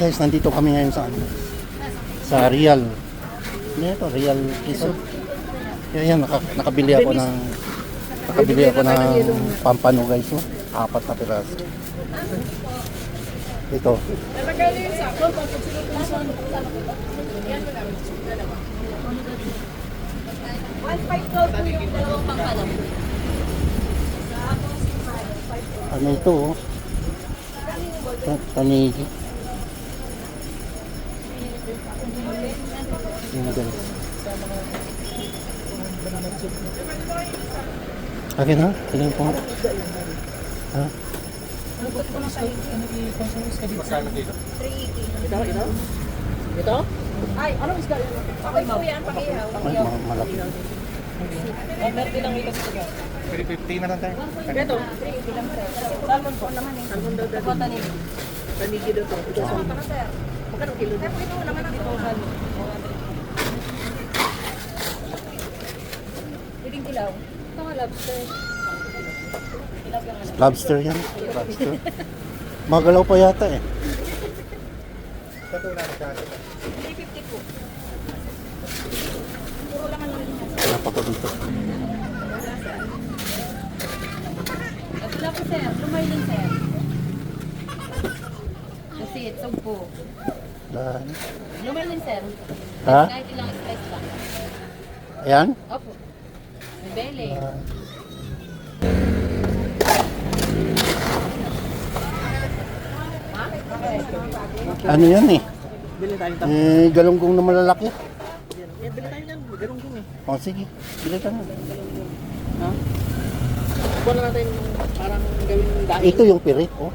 guys, nandito kami ngayon sa ano? Sa Real. Ano ito? Real Quezon. Kaya yan, nakabili ako ng pampano guys. Oh. 4 na piraso. Ito. Ano ito? Oh? Tanigi. Yan guys. Akin ha? Tingin po. Ha? Magkano dito? 380. Ito? Ay, anong isda yun? Okay po yan, pakihaw. Ay, malaki. Meron din ang ito sa tiga. 350 na lang tayo. Ito? 380 lang sir. Salmon po. Salmon daw dati. Tanigi. Tanigi daw to. Ito sa mga sir. Magkano kilo daw? Ito naman ang ito. Pwedeng kilaw. Ito nga lobster. Lobster yan. Lobster. Magalaw pa yata eh. Ito na magkano. 350 po. Puro lang ang rin. Wala pa ko dito. Wala po sir. Lumay din sir. Kasi ito po. Dahan. Lumay din sir. Ha? Kahit ilang slice lang. Ayan? Opo. May bele. Ano yan eh? Bili tayo ito. Galunggong na malalaki. Bili tayo yan. Garunggong eh. O sige, bili ka na. Ha? Kuha na natin yung parang gawin daing. Ito yung pirit, oh.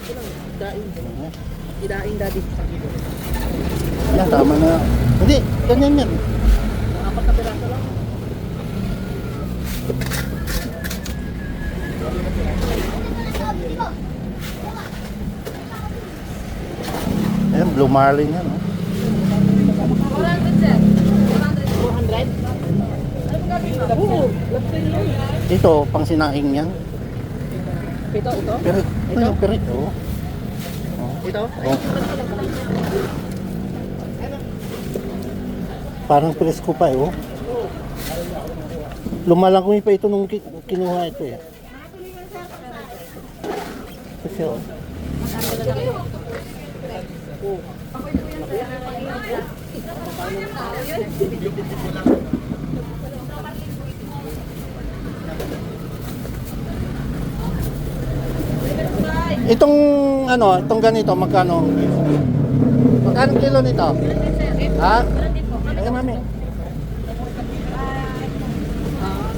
Ito lang, daing. Idaing daddy. Yan, tama na. Hindi, ganyan yan. 4 na piraso lang. Ayan, blue marlin yan, oh. 400 sir. 400? 400? Ano ba gagawin mo? Oo, lobster yun. Ito, pang sinaing yan. Ito? Pirit. Ito yung pirit, oh. Ito? Oh. Parang presko pa, eh, oh. Lumalangkoy pa ito nung kinuha ito, eh. Kasi, oh. Itong ano, itong ganito magkano? Magkano kilo nito? Ha? Ay, mami.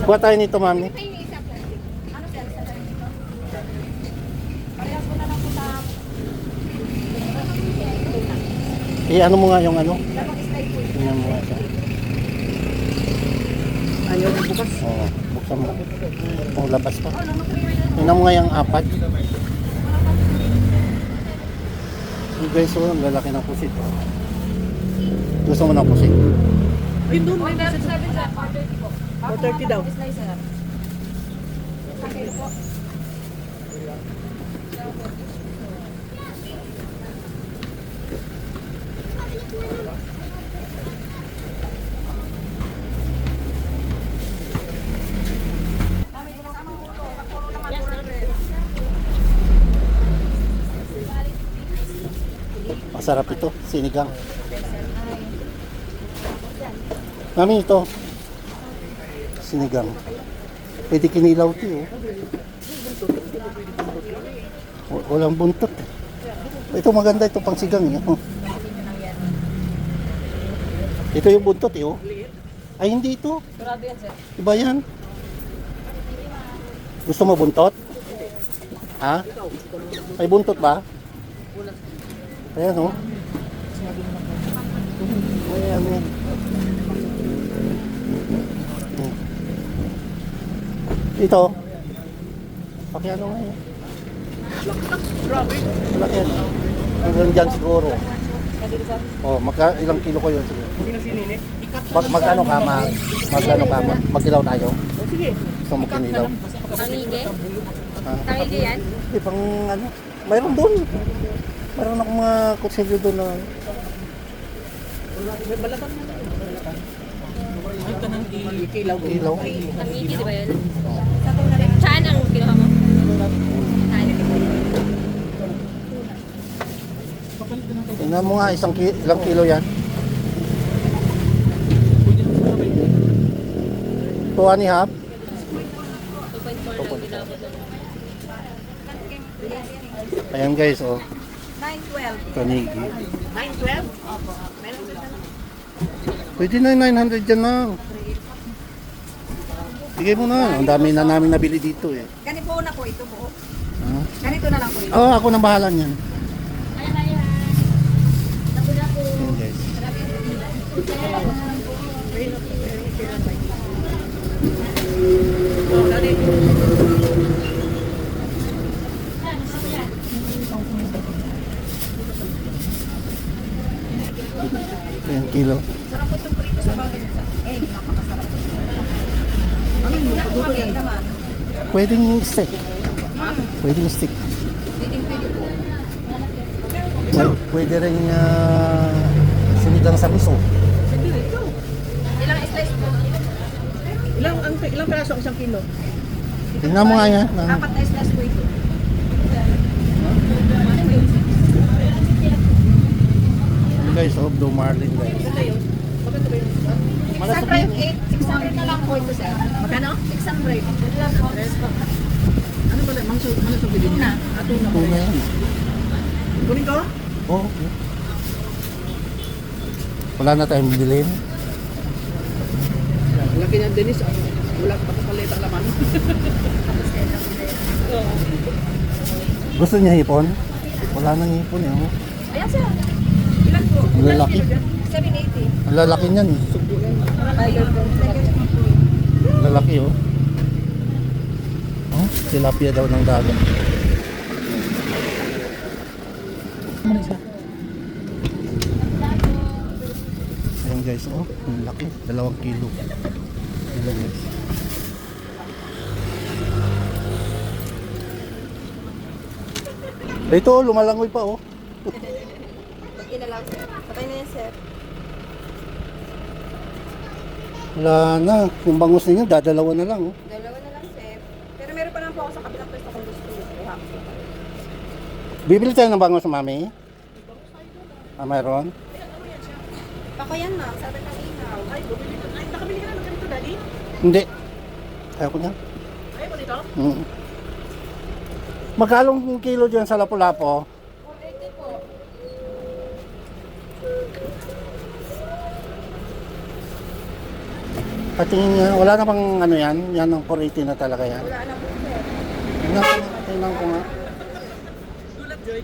Kuha tayo nito, mami. Ano mo nga yung ano? Tingnan mo nga siya. Ayaw na bukas. Oo, buksan mo. Oh, labas pa. Tingnan mo nga yung 4. So guys, oh, ang lalaki ng pusit. Gusto mo ng pusit? Ayun doon. Ay, meron 7 sir. 430 po. 430 daw. Masarap ito, sinigang. Mami, ito. Sinigang. Pwede kinilaw ito, oh. Walang buntot. Ito maganda, ito pang sigang. Oh. Ito yung buntot, eh, oh. Ay, hindi ito. Sarado yan sir. Iba yan. Gusto mo buntot? Ha? Ay, buntot ba? Ayan, oh. Ayan, ayan. Ito. Pakiano nga yan. Grabe. Malaki yan. Hanggang dyan siguro. Oh, ilang kilo ko yun siguro. Hindi na sinini. Magkano ka, magkano ka, magkilaw tayo? O sige. Gusto mo kinilaw? Tangige? Ha? Tangige yan? Pang ano, mayroon doon. Meron akong mga kutsilyo doon na May balatan na. Ay, kanang kilaw. ilaw. Kamiti, di ba yun? Saan ang kinuha mo? Saan? Tingnan mo nga, ilang kilo yan. 2.5. 2.4 lang ginabot na. Ayan guys, oh. 912. Tanigi. 912? Meron ba na? Pwede na yung 900 dyan na. Bigay mo na. Ang dami na namin nabili dito eh. Ganito po na po ito po. Ah. Ganito na lang po ito. Oo, ako nang bahala niyan. Ayan guys. Ayan kilo. Sarap po itong prito sa bagay. Eh, napakasarap. Ano yung pagkukulit naman? Pwedeng steak. Pwedeng steak. Pwede po. Pwede rin sinigang sa miso. Ilang slice po? Ilang peraso isang kilo? Tingnan mo nga yan. Apat na slice po ito. Guys, oh, Blue Marlin guys. 608. 600 na lang po ito, sir. Magkano? 600. Ano pala? Mangsog bilhin niya? Ato na. Tuna yan. Kunin ko? Oh, okay. Wala na tayong bilhin. Laki niya, Dennis. Wala pa kapalit ang laman. Gusto niya hipon? Wala nang hipon eh. Oh. Ayan, sir. Ilan po? Ang lalaki. 780. Ang lalaki niyan eh. Ayun po. Ang lalaki oh. Oh, tilapia daw ng dagat. Ano isa? Ayan guys, oh, ang laki. 2 kilo. Ayan guys. Ito, oh, lumalangoy pa oh. Okay na lang, sir. Patay na yan, sir. Wala na. Yung bangus ninyo, dadalawa na lang oh. Dalawa na lang, sir. Pero meron pa naman po ako sa kabilang pwesto kung gusto nyo. Kuha. Bibili tayo ng bangus, mami? Ah, mayroon? Ako yan, ma'am. Sabi ng inaw. Ay, nakabili ka na ng ganito, Daddy? Hindi. Ayaw ko niya. Ayaw mo dito? Magkalong kilo dyan sa Lapu-Lapu? 480 po. Patingin niya, wala na bang ano yan? Yan ang 480 na talaga yan. Wala na po, sir. Tingnan ko nga. Tulad, Joy.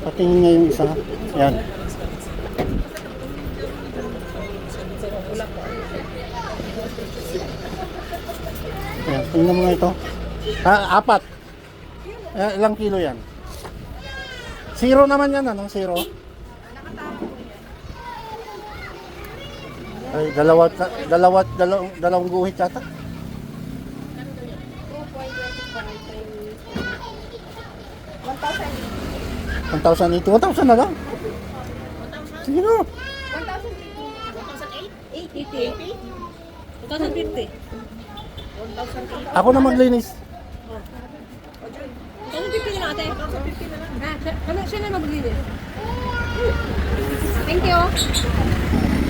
Patingin niya yung isa. Yan. Yan, tingnan mo nga ito. Ah, 4. Ilang kilo yan? 0 naman yan, ano? 0? Ay, dalawang guhit yata. 1,080. 1,000 na lang. Sige na. 1,080. 2,050. Ako na maglinis. 2,050 na lang ate. Siya na magbili. Thank you.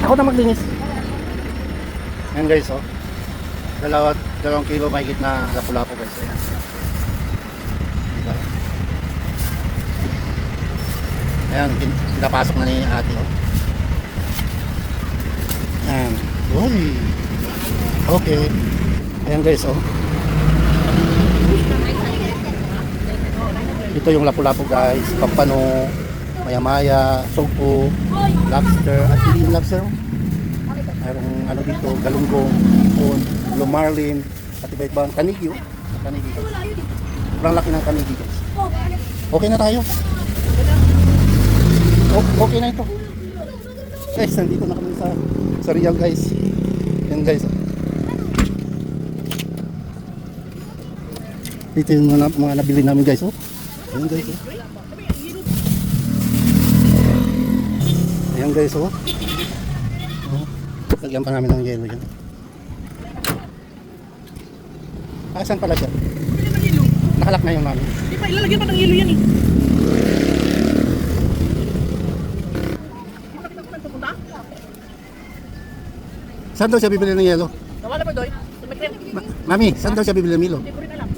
Ako na maglinis. Ayan guys, oh. 2 kilo mahigit na lapu-lapu guys. Ayan. Diba? Ayan, pinapasok na ni ate, oh. Ayan. Uy. Okay. Ayan guys, oh. Ito yung lapu-lapu guys. Pampano, maya-maya, sugpo, lobster, at hindi yung lobster. Mayroong ano dito, galunggong, hipon, blue marlin, at iba-ibang kanigi, oh. Kanigi guys. Sobrang laki ng kanigi guys. Okay na tayo. Okay na ito. Guys, nandito na kami sa Real guys. Yan guys. Dito yung mga nabili namin guys, oh. Ayan guys, oh. Ayan guys, oh. Oh. Lagyan pa namin ng yelo yan. Saan pala siya? Pili ng yelo. Nakalak na yung namin. Di ba, ilalagyan pa ng yelo yan eh. Hindi mo nakita kung saan pupunta? Saan daw siya bibili ng yelo? Nawala pa doy. Tumikrin. Mami, saan daw siya bibili ng Milo? Hindi ko rin alam.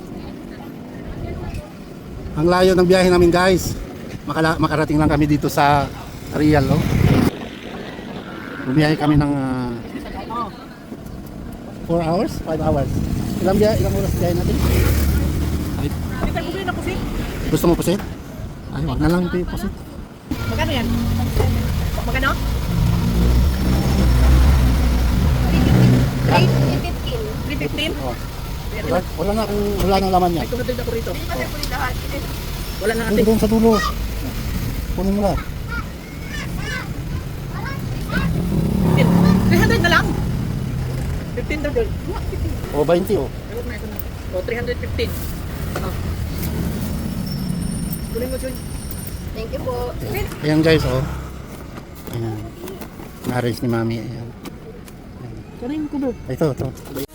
Ang layo ng biyahe namin guys. Makarating lang kami dito sa Real, oh. Bumiyahe kami ng 4 hours? 5 hours? Ilang oras biyahe natin? Ay, Hindi tayo bumili ng pusit. gusto mo pusit? Ay, wag na lang ito yung pusit. Magkano yan? Magkano? 315? Oh. Wala na laman yan. May tumatid ako rito. Wala na Doon, natin. doon sa dulo. Kunin mo lang. 300 na lang. 15 daw doy. O, 20 oh. Ayun na ito na. O, 315. Kunin mo, Joy. Thank you po. Ayan guys, oh. Ayan. Na-arrange ni Mami. Ayan. Kunin ko doon. Ito.